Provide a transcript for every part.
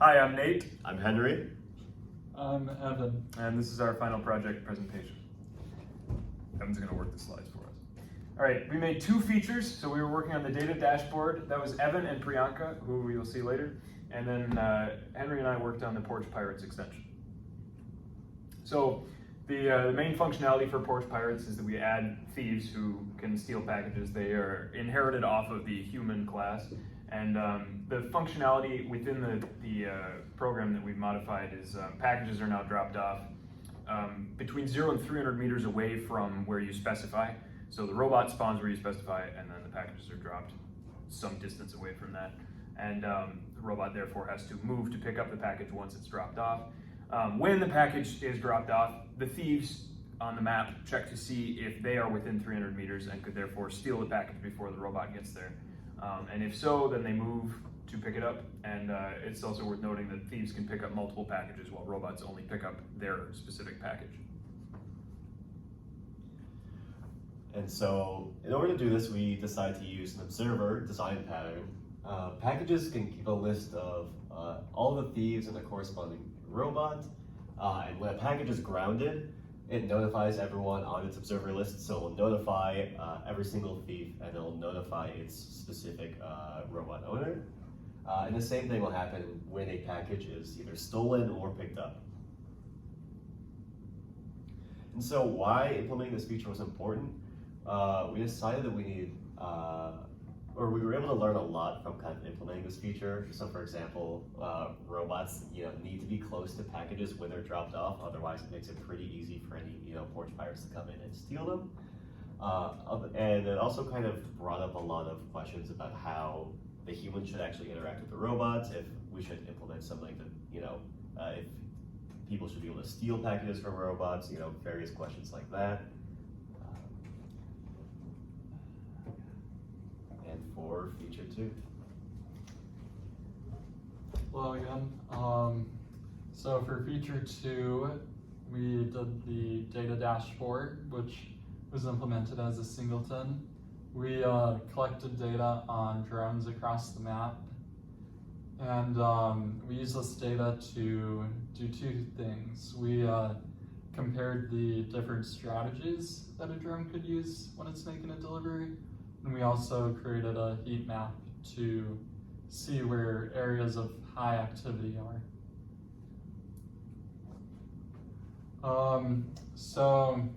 Hi, I'm Nate. I'm Henry. I'm Evan. And this is our final project presentation. Evan's going to work the slides for us. All right, we made two features. So we were working on the data dashboard. That was Evan and Priyanka, who you'll see later. And then Henry and I worked on the Porch Pirates extension. So the main functionality for Porch Pirates is that we add thieves who can steal packages. They are inherited off of the human class. And the functionality within the program that we've modified is packages are now dropped off between 0 and 300 meters away from where you specify. So the robot spawns where you specify, and then the packages are dropped some distance away from that. And the robot therefore has to move to pick up the package once it's dropped off. When the package is dropped off, the thieves on the map check to see if they are within 300 meters and could therefore steal the package before the robot gets there. And if so, then they move to pick it up. And it's also worth noting that thieves can pick up multiple packages while robots only pick up their specific package. And so in order to do this, we decided to use an observer design pattern. Packages can keep a list of all the thieves and the corresponding robot. And when a package is grounded, it notifies everyone on its observer list. So it will notify every single thief, and it will notify its specific robot owner. And the same thing will happen when a package is either stolen or picked up. And so why implementing this feature was important? We decided that we needed, or we were able to learn a lot from kind of implementing this feature. So for example, robots need to be close to packages when they're dropped off, otherwise it makes it pretty easy for any Porch Pirates to come in and steal them. And it also kind of brought up a lot of questions about how the humans should actually interact with the robots, if we should implement something that, if people should be able to steal packages from robots, various questions like that. And for feature 2. Hello again. So for feature 2, we did the data dashboard, which was implemented as a singleton. We collected data on drones across the map, and we used this data to do two things. We compared the different strategies that a drone could use when it's making a delivery, and we also created a heat map to see where areas of high activity are. So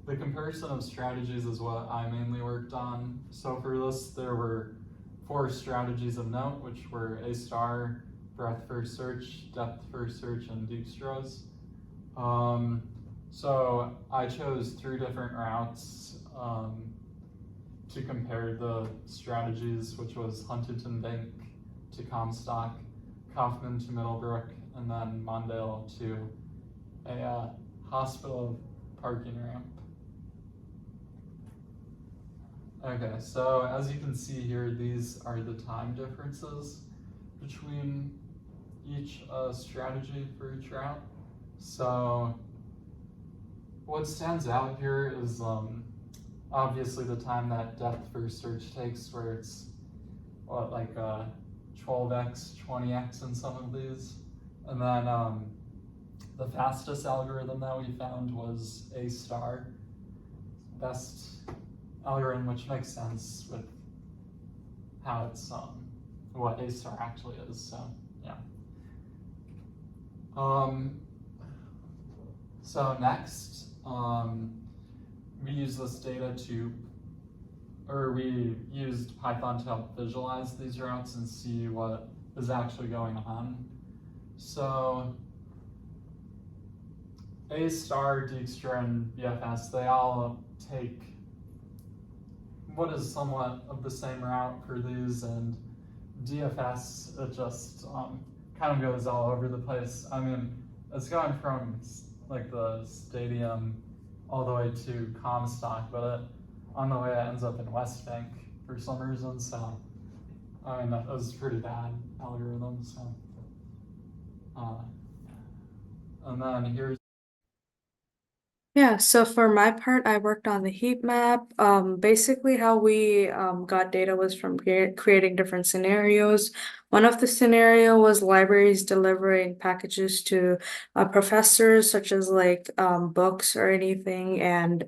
the comparison of strategies is what I mainly worked on. So for this, there were 4 strategies of note, which were A*, breadth first search, depth first search, and Dijkstra's. So I chose 3 different routes to compare the strategies, which was Huntington Bank to Comstock, Kaufman to Middlebrook, and then Mondale to a hospital parking ramp. Okay, so as you can see here, these are the time differences between each strategy for each route. So what stands out here is obviously the time that depth first search takes, where it's like 12x, 20x in some of these. And then the fastest algorithm that we found was A*, best algorithm, which makes sense with how it's what A* actually is. So yeah. So next, we use this data we used Python to help visualize these routes and see what is actually going on. So A*, Dijkstra, and BFS, they all take what is somewhat of the same route for these, and DFS, it just kind of goes all over the place. I mean, it's going from like the stadium all the way to Comstock, but on the way it ends up in West Bank for some reason, so I mean, that was a pretty bad algorithm, so. And then here's Yeah, so for my part, I worked on the heat map. Basically how we got data was from creating different scenarios. One of the scenario was libraries delivering packages to professors, such as like books or anything, and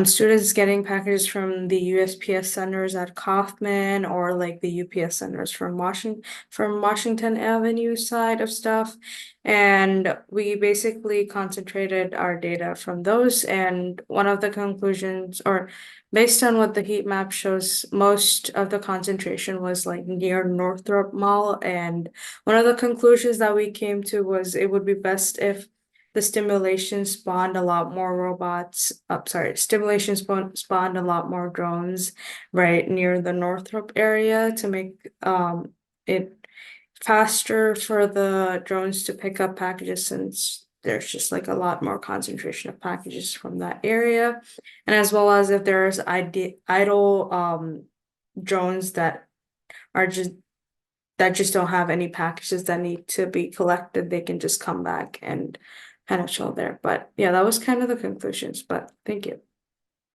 students getting packages from the USPS centers at Kaufman or like the UPS centers from Washington Avenue side of stuff. And we basically concentrated our data from those. And one of the conclusions, or based on what the heat map shows, most of the concentration was like near Northrop Mall. And one of the conclusions that we came to was it would be best if the stimulation spawned a lot more robots. Stimulation spawned a lot more drones right near the Northrop area to make it faster for the drones to pick up packages, since there's just like a lot more concentration of packages from that area. And as well as if there's idle drones are just that just don't have any packages that need to be collected, they can just come back and kind of chill there. But yeah, that was kind of the conclusions, but thank you.